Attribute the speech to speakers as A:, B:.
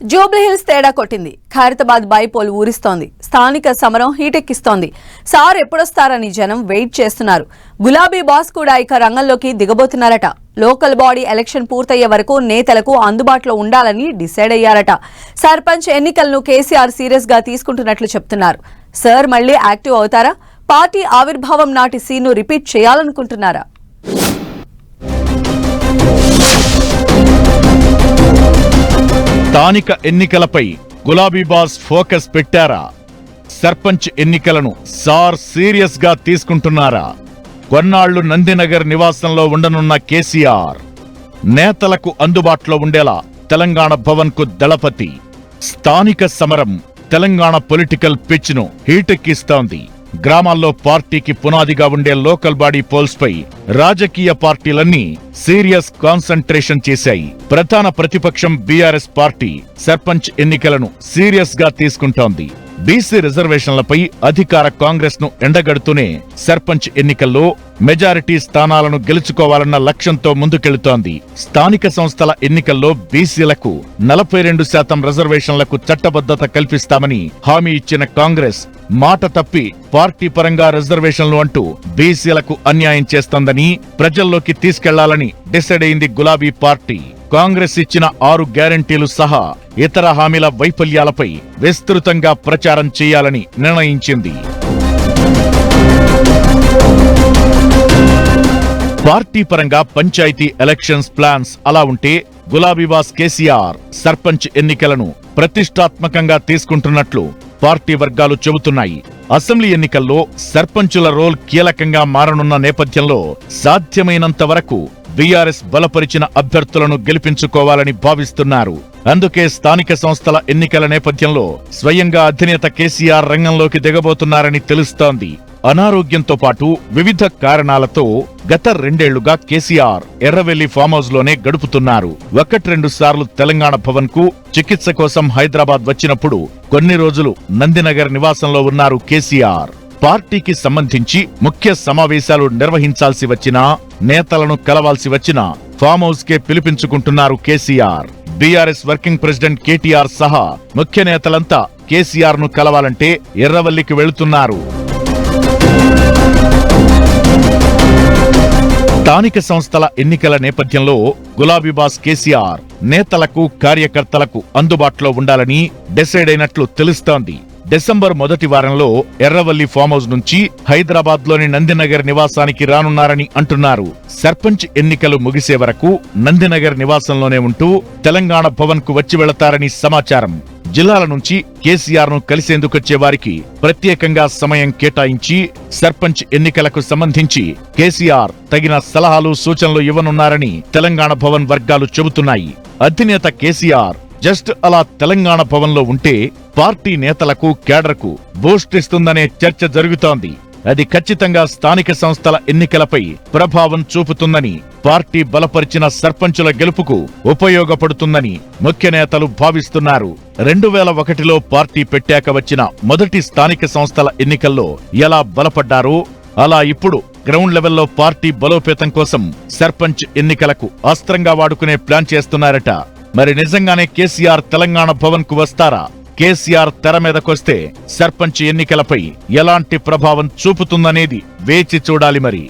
A: జూబ్లీహిల్స్ తేడా కొట్టింది. ఖైరతాబాద్ బైపోల్ ఊరిస్తోంది. స్థానిక సమరం హీటెక్కిస్తోంది. సార్ ఎప్పుడొస్తారని జనం వెయిట్ చేస్తున్నారు. గులాబీ బాస్ కూడా ఇక రంగంలోకి దిగబోతున్నారట. లోకల్ బాడీ ఎలక్షన్ పూర్తయ్యే వరకు నేతలకు అందుబాటులో ఉండాలని డిసైడ్ అయ్యారట. సర్పంచ్ ఎన్నికలను కేసీఆర్ సీరియస్ గా తీసుకుంటున్నట్లు చెప్తున్నారు. సార్ మళ్లీ యాక్టివ్ అవుతారా? పార్టీ ఆవిర్భావం నాటి సీన్ను రిపీట్ చేయాలనుకుంటున్నారా?
B: స్థానిక ఎన్నికలపై గులాబీ బాస్ ఫోకస్ పెట్టారా? సర్పంచ్ ఎన్నికలను సార్ సీరియస్ గా తీసుకుంటున్నారా? కొన్నాళ్లు నందినగర్ నివాసంలో ఉండనున్న కేసీఆర్ నేతలకు అందుబాటులో ఉండేలా తెలంగాణ భవన్ కు దళపతి. స్థానిక సమరం తెలంగాణ పొలిటికల్ పిచ్ ను హీటెక్కిస్తోంది. గ్రామాల్లో పార్టీకి పునాదిగా ఉండే లోకల్ బాడీ పోల్స్ పై రాజకీయ పార్టీలన్నీ సీరియస్ కాన్సంట్రేషన్ చేశాయి. ప్రధాన ప్రతిపక్షం బీఆర్ఎస్ పార్టీ సర్పంచ్ ఎన్నికలను సీరియస్ గా తీసుకుంటోంది. బీసీ రిజర్వేషన్లపై అధికార కాంగ్రెస్ ను ఎండగడుతూనే సర్పంచ్ ఎన్నికల్లో మెజారిటీ స్థానాలను గెలుచుకోవాలన్న లక్ష్యంతో ముందుకెళుతోంది. స్థానిక సంస్థల ఎన్నికల్లో బీసీలకు 42% రిజర్వేషన్లకు చట్టబద్ధత కల్పిస్తామని హామీ ఇచ్చిన కాంగ్రెస్ మాట తప్పి పార్టీ పరంగా రిజర్వేషన్లు అంటూ బీసీలకు అన్యాయం చేస్తోందని ప్రజల్లోకి తీసుకెళ్లాలని డిసైడ్ అయింది గులాబీ పార్టీ. కాంగ్రెస్ ఇచ్చిన 6 గ్యారంటీలు సహా ఇతర హామీల వైఫల్యాలపై విస్తృతంగా ప్రచారం చేయాలని నిర్ణయించింది. పార్టీ పరంగా పంచాయతీ ఎలక్షన్స్ ప్లాన్స్ అలా ఉంటే గులాబీ బాస్ కేసీఆర్ సర్పంచ్ ఎన్నికలను ప్రతిష్టాత్మకంగా తీసుకుంటున్నట్లు పార్టీ వర్గాలు చెబుతున్నాయి. అసెంబ్లీ ఎన్నికల్లో సర్పంచుల రోల్ కీలకంగా మారనున్న నేపథ్యంలో సాధ్యమైనంత వరకు బీఆర్ఎస్ బలపరిచిన అభ్యర్థులను గెలిపించుకోవాలని భావిస్తున్నారు. అందుకే స్థానిక సంస్థల ఎన్నికల నేపథ్యంలో స్వయంగా అధినేత కేసీఆర్ రంగంలోకి దిగబోతున్నారని తెలుస్తోంది. అనారోగ్యంతో పాటు వివిధ కారణాలతో గత 2 ఏళ్లుగా కేసీఆర్ ఎర్రవెల్లి ఫామ్ హౌస్ లోనే గడుపుతున్నారు. 1-2 సార్లు తెలంగాణ భవన్ కు చికిత్స కోసం హైదరాబాద్ వచ్చినప్పుడు కొన్ని రోజులు నందినగర్ నివాసంలో ఉన్నారు కేసీఆర్. పార్టీకి సంబంధించి ముఖ్య సమావేశాలు నిర్వహించాల్సి వచ్చినా, నేతలను కలవాల్సి వచ్చినా ఫామ్ హౌస్ కే పిలిపించుకుంటున్నారు కేసీఆర్. బీఆర్ఎస్ వర్కింగ్ ప్రెసిడెంట్ కేటీఆర్ సహా ముఖ్య నేతలంతా కేసీఆర్ ను కలవాలంటే ఎర్రవల్లికి వెళుతున్నారు. స్థానిక సంస్థల ఎన్నికల నేపథ్యంలో గులాబీ బాస్ కేసీఆర్ నేతలకు కార్యకర్తలకు అందుబాటులో ఉండాలని డిసైడ్ అయినట్లు తెలుస్తోంది. డిసెంబర్ మొదటి వారంలో ఎర్రవల్లి ఫామ్ హౌస్ నుంచి హైదరాబాద్ లోని నందినగర్ నివాసానికి రానున్నారని అంటున్నారు. సర్పంచ్ ఎన్నికలు ముగిసే వరకు నందినగర్ నివాసంలోనే ఉంటూ తెలంగాణ భవన్ కు వచ్చి వెళతారని సమాచారం. జిల్లాల నుంచి కేసీఆర్ ను కలిసేందుకొచ్చే వారికి ప్రత్యేకంగా సమయం కేటాయించి సర్పంచ్ ఎన్నికలకు సంబంధించి కేసీఆర్ తగిన సలహాలు సూచనలు ఇవ్వనున్నారని తెలంగాణ భవన్ వర్గాలు చెబుతున్నాయి. అధినేత కేసీఆర్ జస్ట్ అలా తెలంగాణ భవన్ లో ఉంటే పార్టీ నేతలకు కేడర్కు బూస్ట్ ఇస్తుందనే చర్చ జరుగుతోంది. అది ఖచ్చితంగా స్థానిక సంస్థల ఎన్నికలపై ప్రభావం చూపుతుందని, పార్టీ బలపరిచిన సర్పంచుల గెలుపుకు ఉపయోగపడుతుందని ముఖ్య నేతలు భావిస్తున్నారు. 2001లో పార్టీ పెట్టాక వచ్చిన మొదటి స్థానిక సంస్థల ఎన్నికల్లో ఎలా బలపడ్డారో అలా ఇప్పుడు గ్రౌండ్ లెవెల్లో పార్టీ బలోపేతం కోసం సర్పంచ్ ఎన్నికలకు అస్త్రంగా వాడుకునే ప్లాన్ చేస్తున్నారట. మరి నిజంగానే కేసీఆర్ తెలంగాణ భవన్ కు వస్తారా? కేసీఆర్ తెర మీదకొస్తే సర్పంచ్ ఎన్నికలపై ఎలాంటి ప్రభావం చూపుతుందనేది వేచి చూడాలి మరి.